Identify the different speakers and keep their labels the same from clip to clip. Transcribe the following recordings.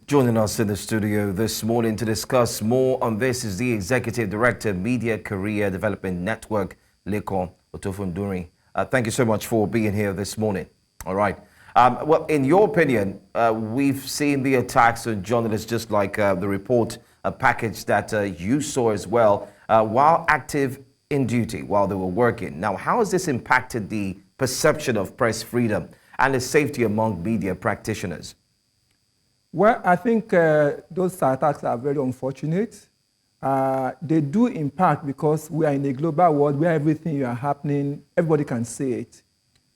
Speaker 1: Joining us in the studio this morning to discuss more on this is the Executive Director, Media Career Development Network, Lekan Otofunduri. Thank you so much for being here this morning. All right. Well, in your opinion, we've seen the attacks on journalists, just like the report package that you saw as well, while active in duty, while they were working. Now, how has this impacted the perception of press freedom and the safety among media practitioners?
Speaker 2: Well, I think those attacks are very unfortunate. They do impact because we are in a global world where everything is happening, everybody can see it.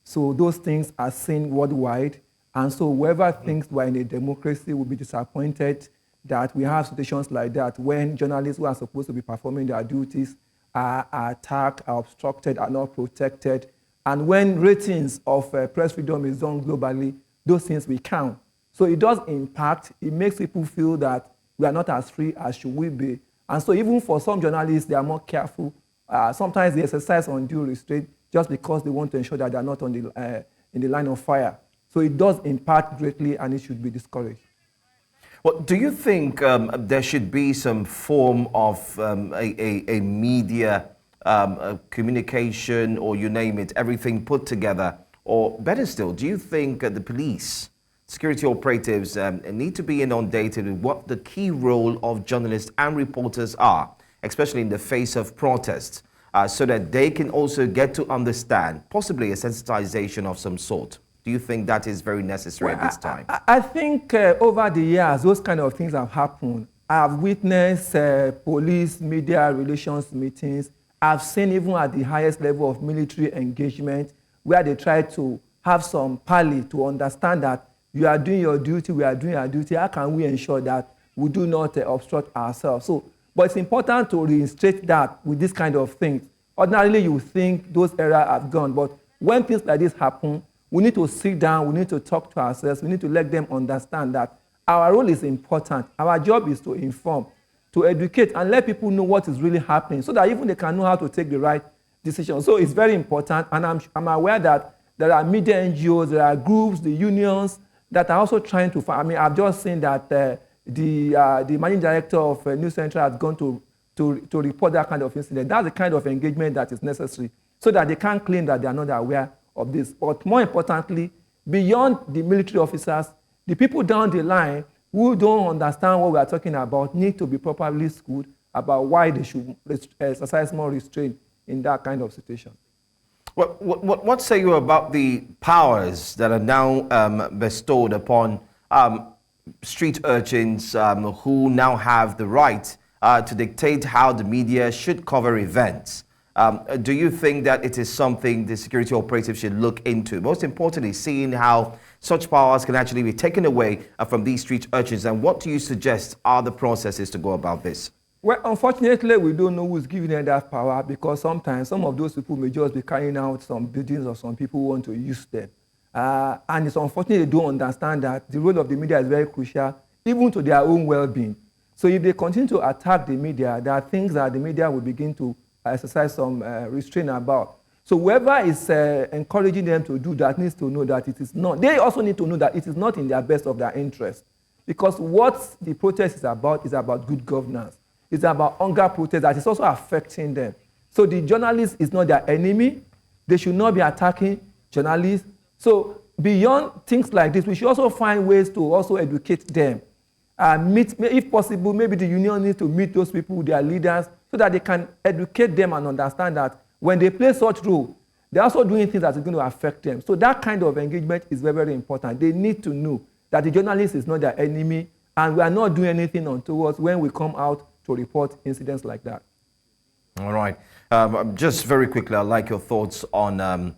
Speaker 2: So those things are seen worldwide. And so whoever thinks we're in a democracy will be disappointed that we have situations like that when journalists who are supposed to be performing their duties are attacked, are obstructed, are not protected. And when ratings of press freedom is done globally, those things will count. So it does impact. It makes people feel that we are not as free as should we be. And so even for some journalists, they are more careful. Sometimes they exercise undue restraint just because they want to ensure that they are not on in the line of fire. So it does impact greatly, and it should be discouraged.
Speaker 1: Well, do you think there should be some form of a media communication, or you name it, everything put together? Or better still, do you think the police, security operatives need to be inundated with what the key role of journalists and reporters are, especially in the face of protests, so that they can also get to understand possibly a sensitization of some sort? Do you think that is very necessary at this time?
Speaker 2: I think over the years, those kind of things have happened. I've witnessed police media relations meetings. I've seen even at the highest level of military engagement where they try to have some parley to understand that you are doing your duty, we are doing our duty. How can we ensure that we do not obstruct ourselves? But it's important to reinstate that with this kind of things. Ordinarily, you think those eras have gone, but when things like this happen, we need to sit down, we need to talk to ourselves, we need to let them understand that our role is important. Our job is to inform, to educate, and let people know what is really happening so that even they can know how to take the right decision. So it's very important, and I'm aware that there are media NGOs, there are groups, the unions, that are also trying to find. I mean, I've just seen that the managing director of News Central has gone to report that kind of incident. That's the kind of engagement that is necessary so that they can't claim that they are not aware of this. But more importantly, beyond the military officers, the people down the line who don't understand what we are talking about need to be properly schooled about why they should exercise more restraint in that kind of situation.
Speaker 1: What say you about the powers that are now bestowed upon street urchins who now have the right to dictate how the media should cover events? Do you think that it is something the security operatives should look into? Most importantly, seeing how such powers can actually be taken away from these street urchins, and what do you suggest are the processes to go about this?
Speaker 2: Well, unfortunately, we don't know who's giving them that power, because sometimes some of those people may just be carrying out some buildings or some people who want to use them. And it's unfortunate they don't understand that the role of the media is very crucial, even to their own well-being. So if they continue to attack the media, there are things that the media will begin to exercise some restraint about. So whoever is encouraging them to do that needs to know that it is not. They also need to know that it is not in their best of their interest. Because what the protest is about good governance. It's about hunger protest that is also affecting them. So the journalist is not their enemy. They should not be attacking journalists. So beyond things like this, we should also find ways to also educate them. If possible, maybe the union needs to meet those people with their leaders so that they can educate them and understand that when they play such role, they're also doing things that are going to affect them. So that kind of engagement is very, very important. They need to know that the journalist is not their enemy, and we are not doing anything untoward when we come out to report incidents like that.
Speaker 1: All right. Just very quickly, I'd like your thoughts on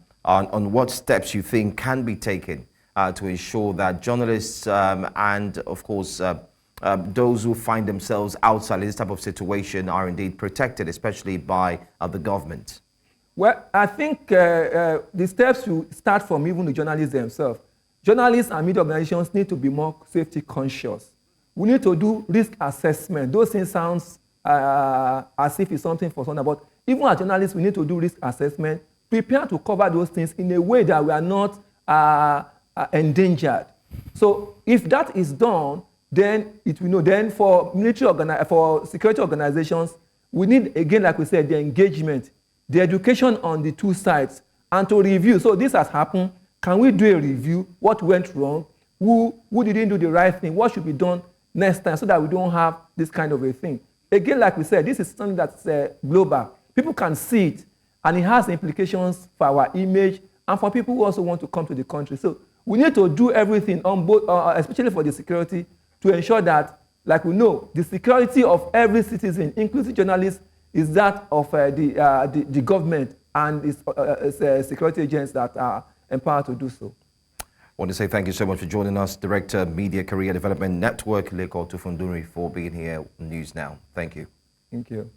Speaker 1: what steps you think can be taken to ensure that journalists and, of course, those who find themselves outside this type of situation are indeed protected, especially by the government.
Speaker 2: Well, I think the steps should start from even the journalists themselves. Journalists and media organizations need to be more safety conscious. We need to do risk assessment. Those things sound as if it's something for someone, but even as journalists, we need to do risk assessment, prepare to cover those things in a way that we are not endangered. So if that is done, then it will know. Then for for security organizations, we need, again, like we said, the engagement, the education on the two sides, and to review. So this has happened. Can we do a review? What went wrong? Who didn't do the right thing? What should be done next time so that we don't have this kind of a thing? Again, like we said, this is something that's global. People can see it, and it has implications for our image and for people who also want to come to the country. So we need to do everything on both, especially for the security, to ensure that, like we know, the security of every citizen, including journalists, is that of the government and its security agents that are empowered to do so.
Speaker 1: I want to say thank you so much for joining us, Director, Media Career Development Network, Leko Tufunduri, for being here on News Now. Thank you.
Speaker 2: Thank you.